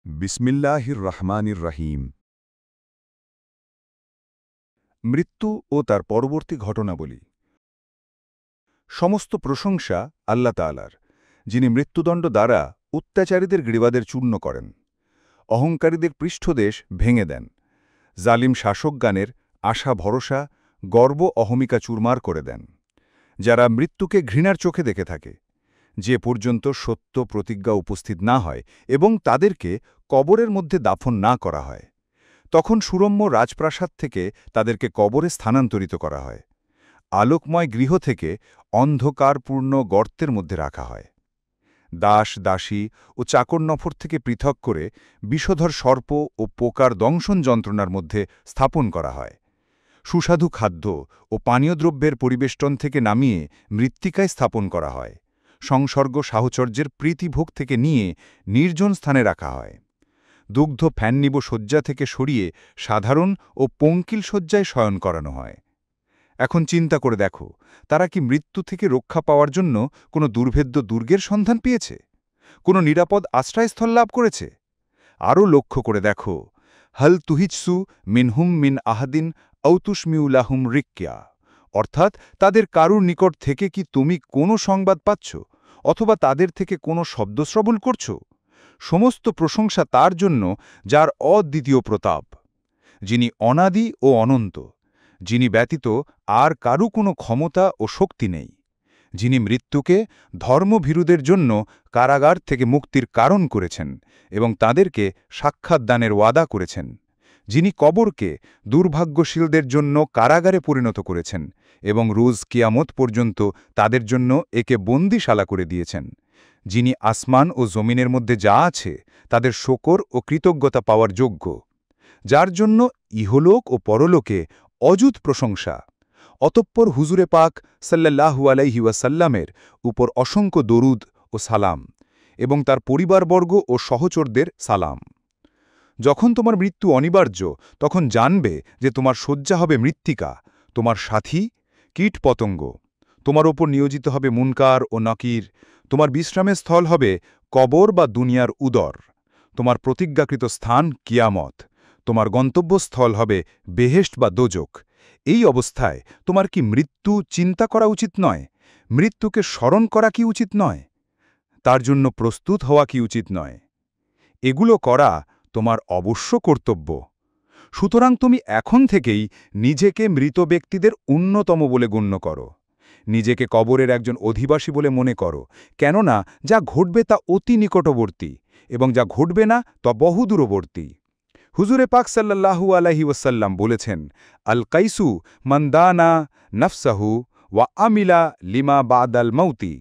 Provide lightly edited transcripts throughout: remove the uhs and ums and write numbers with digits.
বিসমিল্লাহির রহমানির রহিম। মৃত্যু ও তার পরবর্তী ঘটনাবলী। সমস্ত প্রশংসা আল্লাহ তাআলার, যিনি মৃত্যুদণ্ড দ্বারা অত্যাচারীদের গ্রীবাদের চূর্ণ করেন, অহংকারীদের পৃষ্ঠদেশ ভেঙে দেন, জালিম শাসকগণের আশা ভরসা, গর্ব অহমিকা চুরমার করে দেন, যারা মৃত্যুকে ঘৃণার চোখে দেখে থাকে, যে পর্যন্ত সত্য প্রতিজ্ঞা উপস্থিত না হয় এবং তাদেরকে কবরের মধ্যে দাফন না করা হয়। তখন সুরম্য রাজপ্রাসাদ থেকে তাদেরকে কবরে স্থানান্তরিত করা হয়, আলোকময় গৃহ থেকে অন্ধকারপূর্ণ গর্তের মধ্যে রাখা হয়। দাস দাসী ও চাকর নফর থেকে পৃথক করে বিষধর সর্প ও পোকার দংশন যন্ত্রণার মধ্যে স্থাপন করা হয়। সুস্বাদু খাদ্য ও পানীয় দ্রব্যের পরিবেষ্টন থেকে নামিয়ে মৃত্তিকায় স্থাপন করা হয়। সংসর্গ সাহচর্যের প্রীতিভোগ থেকে নিয়ে নির্জন স্থানে রাখা হয়। দুগ্ধ ফ্যাননিব শয্যা থেকে সরিয়ে সাধারণ ও পঙ্কিল শয্যায় শয়ন করানো হয়। এখন চিন্তা করে দেখো, তারা কি মৃত্যু থেকে রক্ষা পাওয়ার জন্য কোনো দুর্ভেদ্য দুর্গের সন্ধান পেয়েছে, কোনো নিরাপদ আশ্রয়স্থল লাভ করেছে? আরও লক্ষ্য করে দেখো, হল তুহিজসু মিনহুম মিন আহাদিন ঔতুসমিউলাহুম রিক্কিয়া, অর্থাৎ তাদের কারুর নিকট থেকে কি তুমি কোনো সংবাদ পাচ্ছ অথবা তাদের থেকে কোনো শব্দশ্রবণ করছ? সমস্ত প্রশংসা তার জন্য, যার অদ্বিতীয় প্রতাপ, যিনি অনাদি ও অনন্ত, যিনি ব্যতীত আর কারু কোনো ক্ষমতা ও শক্তি নেই, যিনি মৃত্যুকে ধর্মভীরুদের জন্য কারাগার থেকে মুক্তির কারণ করেছেন এবং তাদেরকে সাক্ষাৎ দানের ওয়াদা করেছেন, যিনি কবরকে দুর্ভাগ্যশীলদের জন্য কারাগারে পরিণত করেছেন এবং রোজ কিয়ামত পর্যন্ত তাদের জন্য একে বন্দিশালা করে দিয়েছেন, যিনি আসমান ও জমিনের মধ্যে যা আছে তাদের শকর ও কৃতজ্ঞতা পাওয়ার যোগ্য, যার জন্য ইহলোক ও পরলোকে অযুত প্রশংসা। অতঃপর হুজুরে পাক সাল্লাল্লাহু আলাইহি ওয়াসাল্লামের উপর অসংখ্য দরুদ ও সালাম এবং তার পরিবারবর্গ ও সহচরদের সালাম। যখন তোমার মৃত্যু অনিবার্য, তখন জানবে যে তোমার শয্যা হবে মৃত্তিকা, তোমার সাথী কীটপতঙ্গ, তোমার ওপর নিয়োজিত হবে মুনকার ও নকির, তোমার বিশ্রামের স্থল হবে কবর বা দুনিয়ার উদর, তোমার প্রতিজ্ঞাকৃত স্থান কিয়ামত, তোমার গন্তব্যস্থল হবে বেহেশত বা দোজক। এই অবস্থায় তোমার কি মৃত্যু চিন্তা করা উচিত নয়? মৃত্যুকে স্মরণ করা কি উচিত নয়? তার জন্য প্রস্তুত হওয়া কি উচিত নয়? এগুলো করা তোমার অবশ্য কর্তব্য। সুতরাং তুমি এখন থেকেই নিজেকে মৃত ব্যক্তিদের অন্যতম বলে গণ্য করো, নিজেকে কবরের একজন অধিবাসী বলে মনে করো, কেননা যা ঘটবে তা অতি নিকটবর্তী এবং যা ঘটবে না তা বহুদূরবর্তী। হুজুরে পাক সাল্লাল্লাহু আলাইহি ওয়াসাল্লাম বলেছেন, আল কাইসু মন্দানা নফসাহু ওয়া আমিলা লিমা বাদাল মৌতি,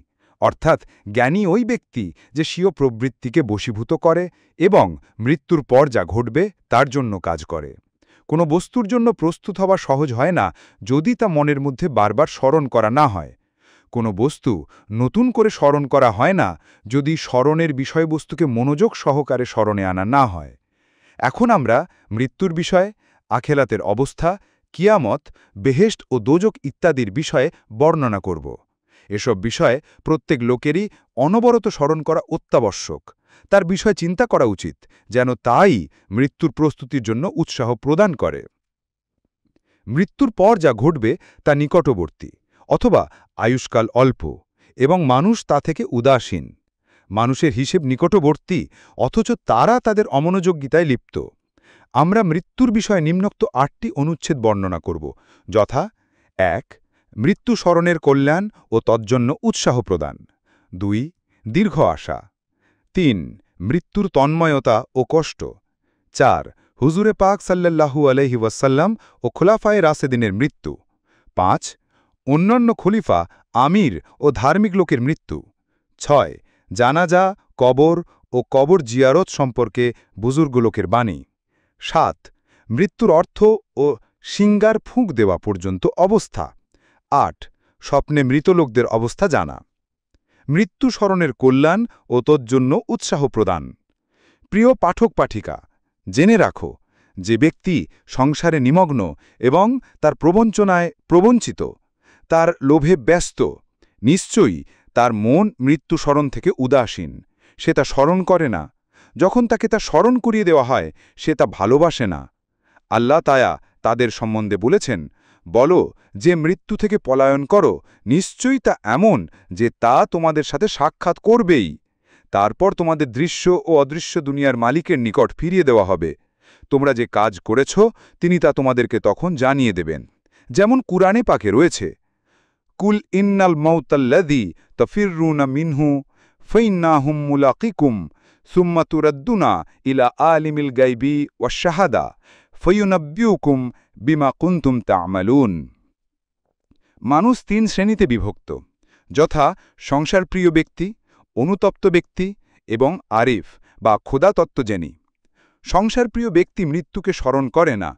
অর্থাৎ জ্ঞানী ওই ব্যক্তি যে স্বীয় প্রবৃত্তিকে বশীভূত করে এবং মৃত্যুর পর যা ঘটবে তার জন্য কাজ করে। কোনো বস্তুর জন্য প্রস্তুত হওয়া সহজ হয় না যদি তা মনের মধ্যে বারবার স্মরণ করা না হয়। কোনো বস্তু নতুন করে স্মরণ করা হয় না যদি স্মরণের বিষয়বস্তুকে মনোযোগ সহকারে স্মরণে আনা না হয়। এখন আমরা মৃত্যুর বিষয়, আখেরাতের অবস্থা, কিয়ামত, বেহেশত ও দোজক ইত্যাদির বিষয়ে বর্ণনা করব। এসব বিষয়ে প্রত্যেক লোকেরই অনবরত স্মরণ করা অত্যাবশ্যক। তার বিষয়ে চিন্তা করা উচিত, যেন তাই মৃত্যুর প্রস্তুতির জন্য উৎসাহ প্রদান করে। মৃত্যুর পর যা ঘটবে তা নিকটবর্তী অথবা আয়ুষ্কাল অল্প এবং মানুষ তা থেকে উদাসীন। মানুষের হিসেব নিকটবর্তী, অথচ তারা তাদের অমনোযোগিতায় লিপ্ত। আমরা মৃত্যুর বিষয়ে নিম্নোক্ত 8টি অনুচ্ছেদ বর্ণনা করব, যথা: 1. মৃত্যু স্মরণের কল্যাণ ও তজ্জন্য উৎসাহ প্রদান। 2. দীর্ঘ আশা। 3. মৃত্যুর তন্ময়তা ও কষ্ট। 4. হুজুরে পাক সাল্লাল্লাহু আলাইহি ওয়াসাল্লাম ও খোলাফায়ে রাশেদিনের মৃত্যু। 5. অন্যান্য খলিফা, আমির ও ধার্মিক লোকের মৃত্যু। 6. জানাজা, কবর ও কবর জিয়ারত সম্পর্কে বুজুর্গ লোকের বাণী। 7. মৃত্যুর অর্থ ও সিঙ্গার ফুঁক দেওয়া পর্যন্ত অবস্থা। 8. স্বপ্নে মৃত লোকদের অবস্থা জানা। মৃত্যু স্মরণের কল্যাণ ও তজ্জন্য উৎসাহ প্রদান। প্রিয় পাঠক পাঠিকা, জেনে রাখো, যে ব্যক্তি সংসারে নিমগ্ন এবং তার প্রবঞ্চনায় প্রবঞ্চিত, তার লোভে ব্যস্ত, নিশ্চয়ই তার মন মৃত্যু স্মরণ থেকে উদাসীন, সে তা স্মরণ করে না। যখন তাকে তা স্মরণ করিয়ে দেওয়া হয় সে তা ভালোবাসে না। আল্লাহ তাআলা তাদের সম্বন্ধে বলেছেন, বলো যে মৃত্যু থেকে পলায়ন করো, নিশ্চয়ই তা এমন যে তা তোমাদের সাথে সাক্ষাৎ করবেই। তারপর তোমাদের দৃশ্য ও অদৃশ্য দুনিয়ার মালিকের নিকট ফিরিয়ে দেওয়া হবে। তোমরা যে কাজ করেছ তিনি তা তোমাদেরকে তখন জানিয়ে দেবেন। যেমন কুরআনে পাকে রয়েছে, কুল ইন্নাল মাউতাল্লাযী তাফিররুনা মিনহু ফাইন্নাহুম মুলাকিকুম সুম্মা তুরাদ্দুনা ইলা আলিমিল গায়বি ওয়াশ শাহাদা ফায়ুনাব্বিউকুম বিমা কুনতুম তা'মালুন। মানুষ ৩ শ্রেণীতে বিভক্ত, যথা সংসারপ্রিয় ব্যক্তি, অনুতপ্ত ব্যক্তি এবং আরিফ বা খোদা তত্ত্বজ্ঞানী। সংসারপ্রিয় ব্যক্তি মৃত্যুকে স্মরণ করে না,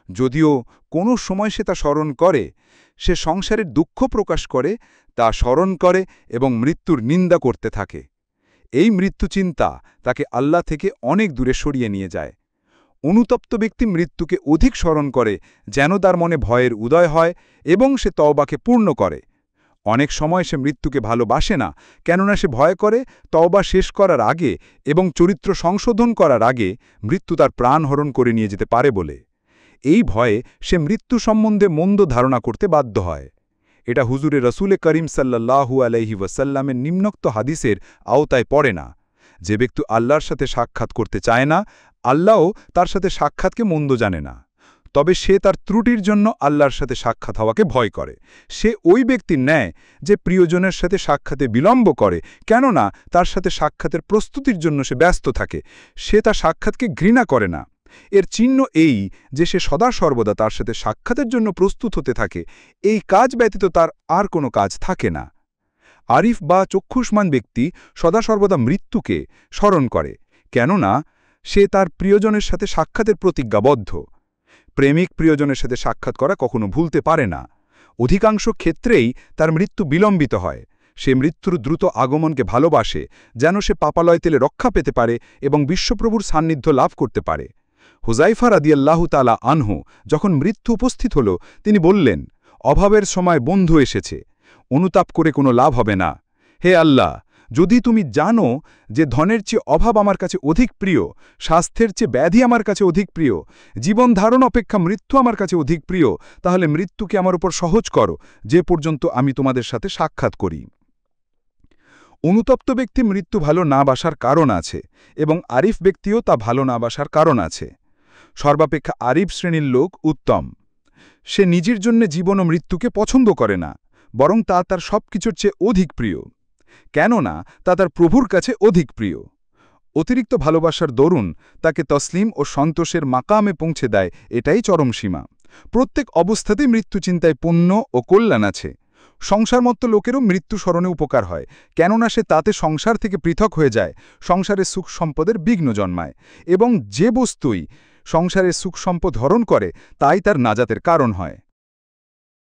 যদিও কোনো সময় সে তা স্মরণ করে। সে সংসারের দুঃখ প্রকাশ করে, তা স্মরণ করে এবং মৃত্যুর নিন্দা করতে থাকে। এই মৃত্যু চিন্তা তাকে আল্লাহ থেকে অনেক দূরে সরিয়ে নিয়ে যায়। অনুতপ্ত ব্যক্তি মৃত্যুকে অধিক স্মরণ করে, যেন তার মনে ভয়ের উদয় হয় এবং সে তওবাকে পূর্ণ করে। অনেক সময় সে মৃত্যুকে ভালোবাসে না, কেননা সে ভয় করে তওবা শেষ করার আগে এবং চরিত্র সংশোধন করার আগে মৃত্যু তার প্রাণ হরণ করে নিয়ে যেতে পারে বলে। এই ভয়ে সে মৃত্যু সম্বন্ধে মন্দ ধারণা করতে বাধ্য হয়। এটা হুজুরে রসুলে করিম সাল্লাল্লাহু আলাইহি ওয়াসাল্লামের নিম্নোক্ত হাদিসের আওতায় পড়ে না। যে ব্যক্তি আল্লাহর সাথে সাক্ষাৎ করতে চায় না, আল্লাহও তার সাথে সাক্ষাৎকে মন্দ জানে না। তবে সে তার ত্রুটির জন্য আল্লাহর সাথে সাক্ষাৎ হওয়াকে ভয় করে। সে ওই ব্যক্তির ন্যায় যে প্রিয়জনের সাথে সাক্ষাতে বিলম্ব করে, কেননা তার সাথে সাক্ষাতের প্রস্তুতির জন্য সে ব্যস্ত থাকে। সে তার সাক্ষাৎকে ঘৃণা করে না। এর চিহ্ন এই যে সে সদা সর্বদা তার সাথে সাক্ষাতের জন্য প্রস্তুত হতে থাকে। এই কাজ ব্যতীত তার আর কোনো কাজ থাকে না। আরিফ বা চক্ষুষ্মান ব্যক্তি সদা সর্বদা মৃত্যুকে স্মরণ করে, কেননা সে তার প্রিয়জনের সাথে সাক্ষাতের প্রতিজ্ঞাবদ্ধ। প্রেমিক প্রিয়জনের সাথে সাক্ষাৎ করা কখনো ভুলতে পারে না। অধিকাংশ ক্ষেত্রেই তার মৃত্যু বিলম্বিত হয়। সে মৃত্যুর দ্রুত আগমনকে ভালোবাসে, যেন সে পাপালয় তেলে রক্ষা পেতে পারে এবং বিশ্বপ্রভুর সান্নিধ্য লাভ করতে পারে। হুযায়ফা রাদিয়াল্লাহু তাআলা আনহু যখন মৃত্যু উপস্থিত হল, তিনি বললেন, অভাবের সময় বন্ধু এসেছে, অনুতাপ করে কোনো লাভ হবে না। হে আল্লাহ, যদি তুমি জানো যে ধনের চেয়ে অভাব আমার কাছে অধিক প্রিয়, স্বাস্থ্যের চেয়ে ব্যাধি আমার কাছে অধিক প্রিয়, জীবন ধারণ অপেক্ষা মৃত্যু আমার কাছে অধিক প্রিয়, তাহলে মৃত্যুকে আমার উপর সহজ করো, যে পর্যন্ত আমি তোমাদের সাথে সাক্ষাৎ করি। অনুতপ্ত ব্যক্তি মৃত্যু ভালো না বাসার কারণ আছে এবং আরিফ ব্যক্তিও তা ভালো না বাসার কারণ আছে। সর্বাপেক্ষা আরিফ শ্রেণীর লোক উত্তম। সে নিজের জন্য জীবন ও মৃত্যুকে পছন্দ করে না, বরং তা তার সব কিছুর চেয়ে অধিক প্রিয়, কেননা তা তার প্রভুর কাছে অধিক প্রিয়। অতিরিক্ত ভালোবাসার দরুন তাকে তসলিম ও সন্তোষের মাকামে পৌঁছে দেয়, এটাই চরম সীমা। প্রত্যেক অবস্থাতেই মৃত্যু চিন্তায় পুণ্য ও কল্যাণ আছে। সংসারমত্ত লোকেরও মৃত্যু স্মরণে উপকার হয়, কেননা সে তাতে সংসার থেকে পৃথক হয়ে যায়, সংসারের সুখ সম্পদের বিঘ্ন জন্মায় এবং যে বস্তুই সংসারের সুখ সম্পদ হরণ করে তাই তার নাজাতের কারণ হয়।